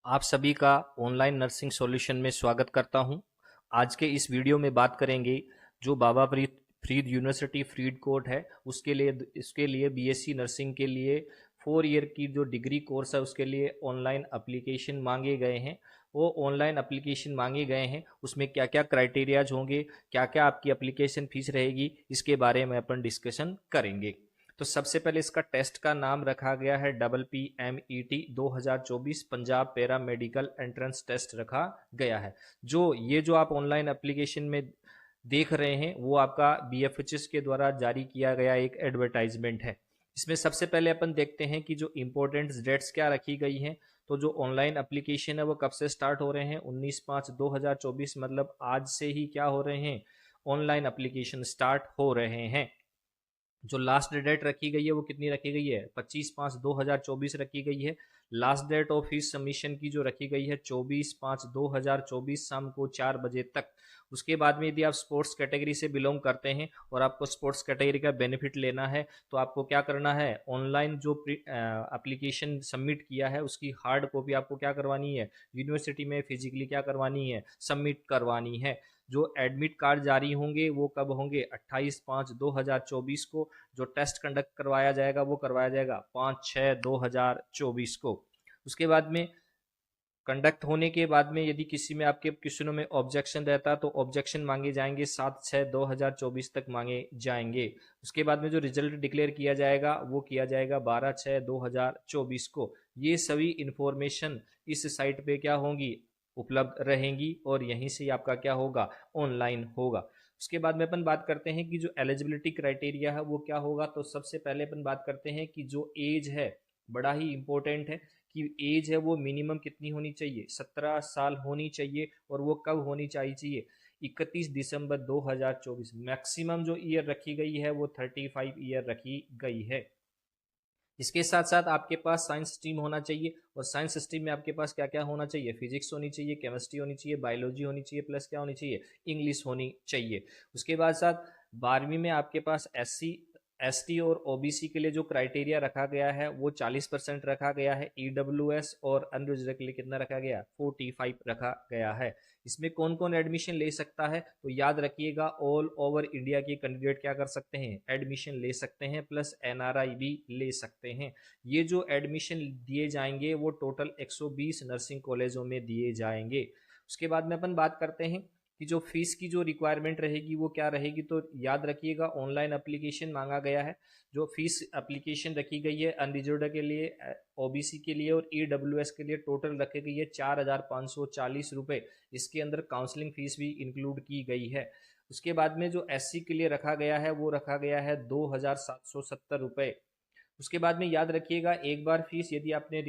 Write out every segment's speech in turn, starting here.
आप सभी का ऑनलाइन नर्सिंग सॉल्यूशन में स्वागत करता हूं। आज के इस वीडियो में बात करेंगे जो बाबा फरीद यूनिवर्सिटी फरीदकोट है उसके लिए बीएससी नर्सिंग के लिए 4 ईयर की जो डिग्री कोर्स है उसके लिए ऑनलाइन एप्लीकेशन मांगे गए हैं। वो ऑनलाइन एप्लीकेशन मांगे गए हैं, उसमें क्या क्या क्राइटेरियाज होंगे, क्या क्या आपकी एप्लीकेशन फीस रहेगी, इसके बारे में अपन डिस्कशन करेंगे। तो सबसे पहले इसका टेस्ट का नाम रखा गया है PPMET 2024 Punjab paramedical entrance test रखा गया है। जो आप ऑनलाइन एप्लीकेशन में देख रहे हैं वो आपका BFHS के द्वारा जारी किया गया एक एडवर्टाइजमेंट है। इसमें सबसे पहले अपन देखते हैं कि जो इम्पोर्टेंट डेट्स क्या रखी गई हैं। तो जो ऑनलाइन एप्लीकेशन है वो कब से स्टार्ट हो रहे हैं, 19/5/2024, मतलब आज से ही क्या हो रहे हैं, ऑनलाइन एप्लीकेशन स्टार्ट हो रहे हैं। जो लास्ट डेट रखी गई है वो कितनी रखी गई है, 25/5/2024 रखी गई है। Last date of fees submission की जो रखी गई है 24/5/2024 शाम को 4 बजे तक। उसके बाद में यदि आप स्पोर्ट्स कैटेगरी से बिलोंग करते हैं और आपको स्पोर्ट्स कैटेगरी का बेनिफिट लेना है तो आपको क्या करना है, ऑनलाइन जो एप्लीकेशन सबमिट किया है उसकी हार्ड कॉपी आपको क्या करवानी है, यूनिवर्सिटी में फिजिकली क्या करवानी है, सबमिट करवानी है। जो एडमिट कार्ड जारी होंगे वो कब होंगे, 28/5/2024 को। जो टेस्ट कंडक्ट करवाया जाएगा वो करवाया जाएगा 5/6/2024 को। उसके बाद में कंडक्ट होने के बाद में यदि किसी में आपके क्वेश्चनों में ऑब्जेक्शन रहता है तो ऑब्जेक्शन मांगे जाएंगे 7/6/2024 तक मांगे जाएंगे। उसके बाद में जो रिजल्ट डिक्लेयर किया जाएगा वो किया जाएगा 12/6/2024 को। ये सभी इंफॉर्मेशन इस साइट पे क्या होंगी, उपलब्ध रहेंगी और यहीं से आपका क्या होगा, ऑनलाइन होगा। उसके बाद में अपन बात करते हैं कि जो एलिजिबिलिटी क्राइटेरिया है वो क्या होगा। तो सबसे पहले अपन बात करते हैं कि जो एज है, बड़ा ही इंपॉर्टेंट है कि एज है वो मिनिमम कितनी होनी चाहिए, 17 साल होनी चाहिए। और वो कब होनी चाहिए, 31 दिसंबर 2024। मैक्सिमम जो ईयर रखी गई है वो 35 ईयर रखी गई है। इसके साथ साथ आपके पास साइंस स्ट्रीम होना चाहिए और साइंस स्ट्रीम में आपके पास क्या क्या होना चाहिए, फिजिक्स होनी चाहिए, केमिस्ट्री होनी चाहिए, बायोलॉजी होनी चाहिए, प्लस क्या होनी चाहिए, इंग्लिश होनी चाहिए। उसके बाद साथ 12वीं में आपके पास SC, ST और OBC के लिए जो क्राइटेरिया रखा गया है वो 40% रखा गया है। EWS और अनरिजर्व के लिए कितना रखा गया, 45 रखा गया है। इसमें कौन कौन एडमिशन ले सकता है, तो याद रखिएगा ऑल ओवर इंडिया के कैंडिडेट क्या कर सकते हैं, एडमिशन ले सकते हैं, प्लस NRI भी ले सकते हैं। ये जो एडमिशन दिए जाएंगे वो टोटल 120 नर्सिंग कॉलेजों में दिए जाएंगे। उसके बाद में अपन बात करते हैं कि जो फीस की जो रिक्वायरमेंट रहेगी वो क्या रहेगी। तो याद रखिएगा ऑनलाइन एप्लीकेशन मांगा गया है। जो फीस एप्लीकेशन रखी गई है अनरिजर्व्ड के लिए, OBC के लिए और EWS के लिए टोटल रखी गई है 4,540 रुपये। इसके अंदर काउंसलिंग फीस भी इंक्लूड की गई है। उसके बाद में जो SC के लिए रखा गया है वो रखा गया है 2,770 रुपये। उसके बाद में याद रखिएगा एक बार फीस यदि आपने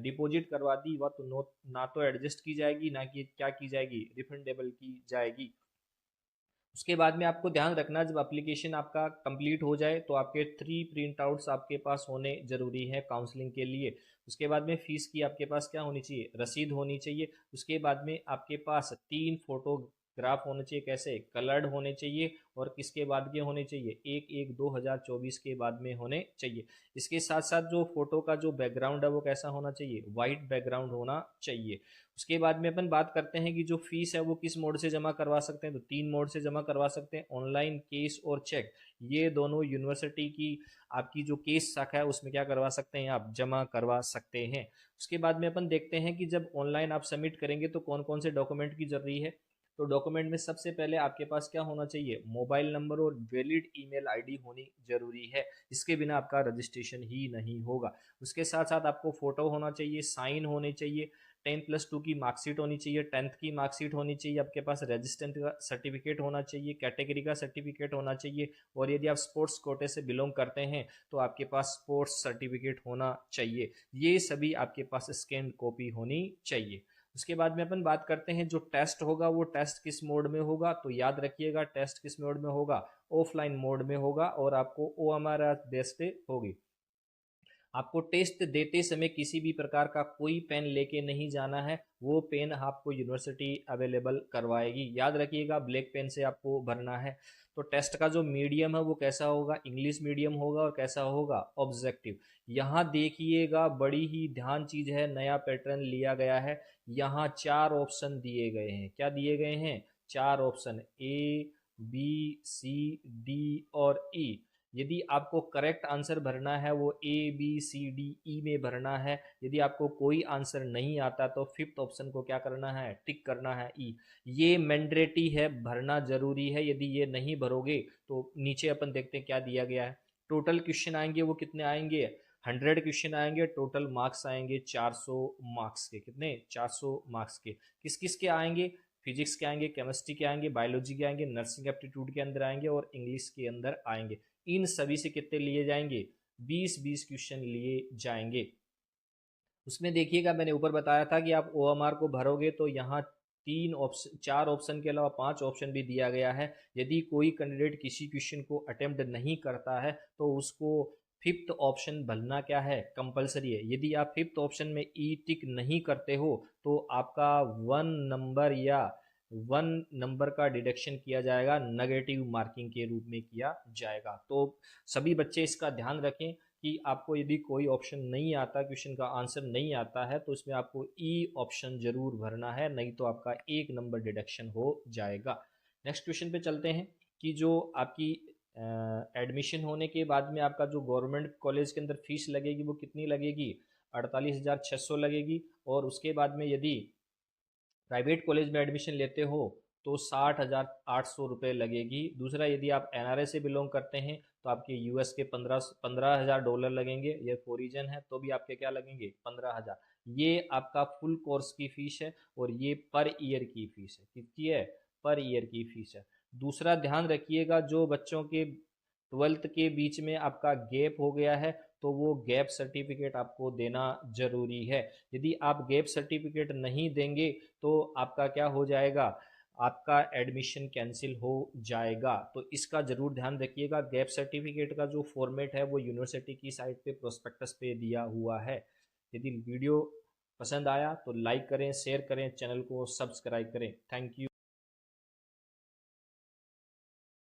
डिपॉजिट करवा दी वह तो ना तो एडजस्ट की जाएगी, ना कि क्या की जाएगी, रिफंडेबल की जाएगी। उसके बाद में आपको ध्यान रखना जब एप्लीकेशन आपका कंप्लीट हो जाए तो आपके 3 प्रिंट आउट्स आपके पास होने जरूरी है काउंसलिंग के लिए। उसके बाद में फीस की आपके पास क्या होनी चाहिए, रसीद होनी चाहिए। उसके बाद में आपके पास 3 फोटोग्राफ होने चाहिए, कैसे, कलर्ड होने चाहिए और किसके बाद के होने चाहिए, 1/1/2024 के बाद में होने चाहिए। इसके साथ साथ जो फोटो का जो बैकग्राउंड है वो कैसा होना चाहिए, वाइट बैकग्राउंड होना चाहिए। उसके बाद में अपन बात करते हैं कि जो फीस है वो किस मोड से जमा करवा सकते हैं। तो 3 मोड से जमा करवा सकते हैं, ऑनलाइन, केस और चेक। ये दोनों यूनिवर्सिटी की आपकी जो केस शाखा है उसमें क्या करवा सकते हैं, आप जमा करवा सकते हैं। उसके बाद में अपन देखते हैं कि जब ऑनलाइन आप सबमिट करेंगे तो कौन कौन से डॉक्यूमेंट की जरूरी है। तो डॉक्यूमेंट में सबसे पहले आपके पास क्या होना चाहिए, मोबाइल नंबर और वैलिड ईमेल आईडी होनी जरूरी है। इसके बिना आपका रजिस्ट्रेशन ही नहीं होगा। उसके साथ साथ आपको फोटो होना चाहिए, साइन होने चाहिए, 10+2 की मार्कशीट होनी चाहिए, 10th की मार्कशीट होनी चाहिए, आपके पास रजिस्ट्रेंट का सर्टिफिकेट होना चाहिए, कैटेगरी का सर्टिफिकेट होना चाहिए। और यदि आप स्पोर्ट्स कोटे से बिलोंग करते हैं तो आपके पास स्पोर्ट्स सर्टिफिकेट होना चाहिए। ये सभी आपके पास स्कैन कॉपी होनी चाहिए। उसके बाद में अपन बात करते हैं जो टेस्ट होगा वो टेस्ट किस मोड में होगा। तो याद रखिएगा टेस्ट किस मोड में होगा, ऑफलाइन मोड में होगा और आपको OMR बेस पे होगी। आपको टेस्ट देते समय किसी भी प्रकार का कोई पेन लेके नहीं जाना है, वो पेन आपको यूनिवर्सिटी अवेलेबल करवाएगी। याद रखिएगा, ब्लैक पेन से आपको भरना है। तो टेस्ट का जो मीडियम है वो कैसा होगा, इंग्लिश मीडियम होगा और कैसा होगा, ऑब्जेक्टिव। यहाँ देखिएगा, बड़ी ही ध्यान चीज है, नया पैटर्न लिया गया है। यहाँ 4 ऑप्शन दिए गए हैं। क्या दिए गए हैं, 4 options, A B C D और ई। यदि आपको करेक्ट आंसर भरना है वो ए बी सी डी ई में भरना है। यदि आपको कोई आंसर नहीं आता तो फिफ्थ ऑप्शन को क्या करना है, टिक करना है, ई। ये मैंडेटरी है, भरना जरूरी है। यदि ये नहीं भरोगे तो नीचे अपन देखते हैं क्या दिया गया है। टोटल क्वेश्चन आएंगे वो कितने आएंगे, 100 क्वेश्चन आएंगे। टोटल मार्क्स आएंगे 400 मार्क्स के। कितने, 400 मार्क्स के। किस किस के आएंगे, फिजिक्स के आएंगे, केमिस्ट्री के आएंगे, बायोलॉजी के आएंगे, नर्सिंग एप्टीट्यूड के अंदर आएंगे और इंग्लिश के अंदर आएंगे। इन सभी से कितने लिए जाएंगे, 20-20 क्वेश्चन लिए जाएंगे। उसमें देखिएगा, मैंने ऊपर बताया था कि आप ओएमआर को भरोगे तो यहाँ 3 ऑप्शन, 4 ऑप्शन के अलावा 5 ऑप्शन भी दिया गया है। यदि कोई कैंडिडेट किसी क्वेश्चन को अटेम्प्ट नहीं करता है तो उसको फिफ्थ ऑप्शन भरना क्या है, कंपलसरी है। यदि आप फिफ्थ ऑप्शन में ई टिक नहीं करते हो तो आपका 1 नंबर का डिडक्शन किया जाएगा, नेगेटिव मार्किंग के रूप में किया जाएगा। तो सभी बच्चे इसका ध्यान रखें कि आपको यदि कोई ऑप्शन नहीं आता, क्वेश्चन का आंसर नहीं आता है, तो इसमें आपको ई ऑप्शन जरूर भरना है, नहीं तो आपका 1 नंबर डिडक्शन हो जाएगा। नेक्स्ट क्वेश्चन पे चलते हैं कि जो आपकी एडमिशन होने के बाद में आपका जो गवर्नमेंट कॉलेज के अंदर फीस लगेगी वो कितनी लगेगी, 48,600 लगेगी। और उसके बाद में यदि प्राइवेट कॉलेज में एडमिशन लेते हो तो 60,800 रुपये लगेगी। दूसरा, यदि आप एनआरए से बिलोंग करते हैं तो आपके यूएस के 15,000 डॉलर लगेंगे। ये फॉरिजन है तो भी आपके क्या लगेंगे, 15,000। ये आपका फुल कोर्स की फीस है और ये पर ईयर की फीस है। कितनी है, पर ईयर की फीस है। दूसरा ध्यान रखिएगा, जो बच्चों के 12th के बीच में आपका गैप हो गया है तो वो गैप सर्टिफिकेट आपको देना जरूरी है। यदि आप गैप सर्टिफिकेट नहीं देंगे तो आपका क्या हो जाएगा, आपका एडमिशन कैंसिल हो जाएगा। तो इसका जरूर ध्यान रखिएगा। गैप सर्टिफिकेट का जो फॉर्मेट है वो यूनिवर्सिटी की साइट पे प्रोस्पेक्टस पे दिया हुआ है। यदि वीडियो पसंद आया तो लाइक करें, शेयर करें, चैनल को सब्सक्राइब करें। Thank you.